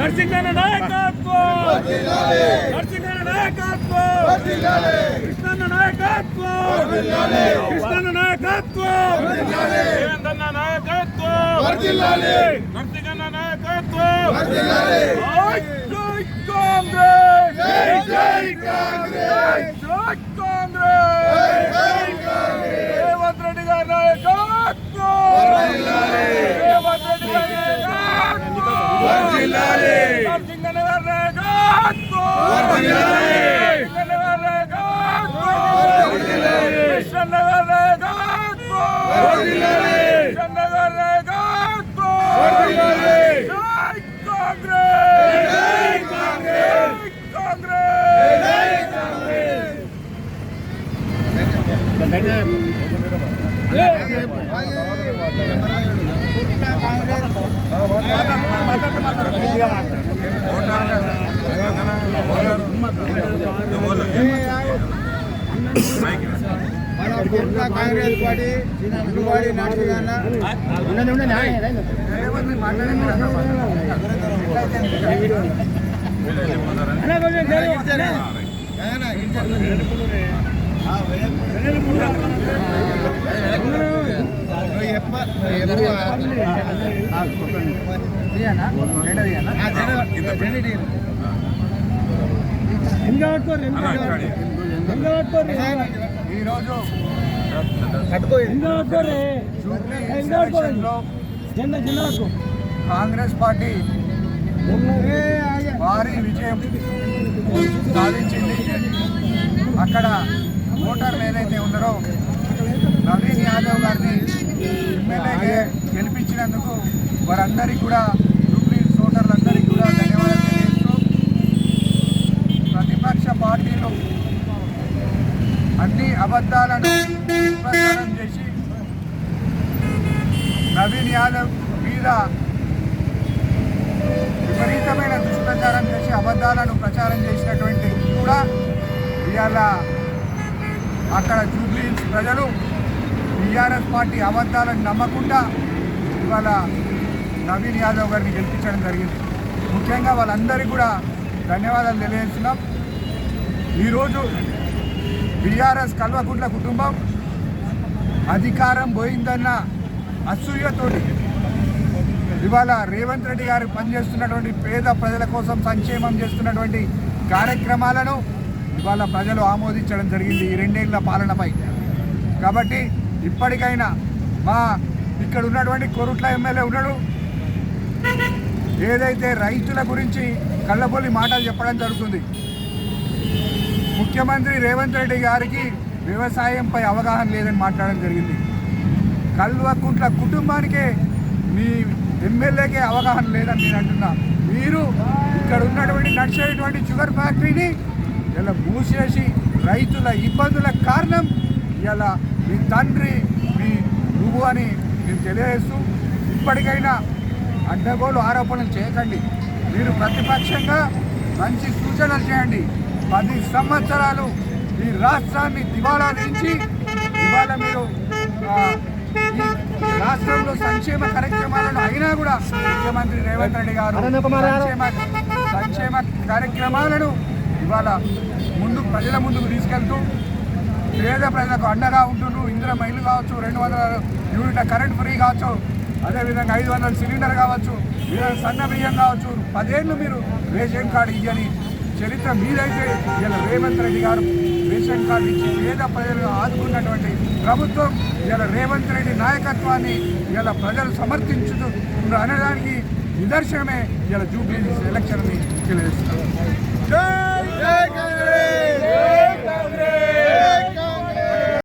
నరసింహన నాయకత్వం, నరసింహన నాయకత్వం, కృష్ణన్న నాయకత్వం, కృష్ణన్న నాయకత్వం, రేవంతన్న నాయకత్వం, నరసింహన నాయకత్వం, జై కాంగ్రెస్, జై కాంగ్రెస్, జై కాంగ్రెస్, రేవంత్ రెడ్డి గారి నాయకత్వం, రేవంత్ రెడ్డి గారి కాంగ్రెస్ పార్టీ ఈరోజు కాంగ్రెస్ పార్టీ భారీ విజయం సాధించింది. అక్కడ ఓటర్లు ఏదైతే ఉన్నారో నవీన్ యాదవ్ గారిని ఎమ్మెల్యేగా గెలిపించినందుకు వారందరికీ కూడా జూబ్లీహిల్స్ ఓటర్లందరికీ కూడా ధన్యవాదాలు తెలియజేస్తూ ప్రతిపక్ష పార్టీలు అన్ని అబద్ధాలను ప్రచారం చేసి నవీన్ యాదవ్ మీద విపరీతమైన దుష్ప్రచారం చేసి అబద్ధాలను ప్రచారం చేసినటువంటి కూడా ఇవాళ అక్కడ జూబ్లీహిల్స్ ప్రజలు టీఆర్ఎస్ పార్టీ అబద్ధాలను నమ్మకుండా ఇవాళ నవీన్ యాదవ్ గారిని గెలిపించడం జరిగింది. ముఖ్యంగా వాళ్ళందరికీ కూడా ధన్యవాదాలు తెలియజేస్తున్నాం. ఈరోజు బీఆర్ఎస్ కల్వకుంట్ల కుటుంబం అధికారం పోయిందన్న అసూయతోటి ఇవాళ రేవంత్ రెడ్డి గారు పనిచేస్తున్నటువంటి పేద ప్రజల కోసం సంక్షేమం చేస్తున్నటువంటి కార్యక్రమాలను ఇవాళ ప్రజలు ఆమోదించడం జరిగింది ఈ 2 ఏళ్ల పాలనపై. కాబట్టి ఇప్పటికైనా మా ఇక్కడ ఉన్నటువంటి కొరుట్ల ఎమ్మెల్యే ఉన్నాడు, ఏదైతే రైతుల గురించి కళ్ళబొల్లి మాటలు చెప్పడం జరుగుతుంది. ముఖ్యమంత్రి రేవంత్ రెడ్డి గారికి వ్యవసాయంపై అవగాహన లేదని మాట్లాడడం జరిగింది. కల్వకుంట్ల కుటుంబానికే మీ ఎమ్మెల్యేకే అవగాహన లేదని నేను అంటున్నా. మీరు ఇక్కడ ఉన్నటువంటి నడిచేటువంటి షుగర్ ఫ్యాక్టరీని ఇలా మూసేసి రైతుల ఇబ్బందులకు కారణం ఇలా మీ తండ్రి నువ్వు అని నేను తెలియజేస్తూ ఇప్పటికైనా అడ్డగోలు ఆరోపణలు చేయకండి. మీరు ప్రతిపక్షంగా మంచి సూచనలు చేయండి. 10 సంవత్సరాలు ఈ రాష్ట్రాన్ని దివాళా నుంచి ఇవాళ మీరు ఈ రాష్ట్రంలో సంక్షేమ కార్యక్రమాలను అయినా కూడా ముఖ్యమంత్రి రేవంత్ రెడ్డి గారు సంక్షేమ కార్యక్రమాలను ఇవాళ ప్రజల ముందుకు తీసుకెళ్తూ పేద ప్రజలకు అండగా ఉంటున్నారు. ఇందిరమ్మ ఇల్లు కావచ్చు, 200 యూనిట్ల కరెంట్ ఫ్రీ కావచ్చు, అదేవిధంగా 500 సిలిండర్ కావచ్చు, సన్న బియ్యం కావచ్చు, 10 ఏళ్ళు మీరు రేషన్ కార్డు ఇవ్వని చరిత్ర మీదైతే ఇలా రేవంత్ రెడ్డి గారు రేషన్ కార్డు ఇచ్చి పేద ప్రజలు ఆదుకున్నటువంటి ప్రభుత్వం ఇలా రేవంత్ రెడ్డి నాయకత్వాన్ని ఇలా ప్రజలు సమర్థించుతూ అనడానికి నిదర్శనమే ఇలా జూబ్లీ ఎలక్షన్ని తెలియజేస్తుంది.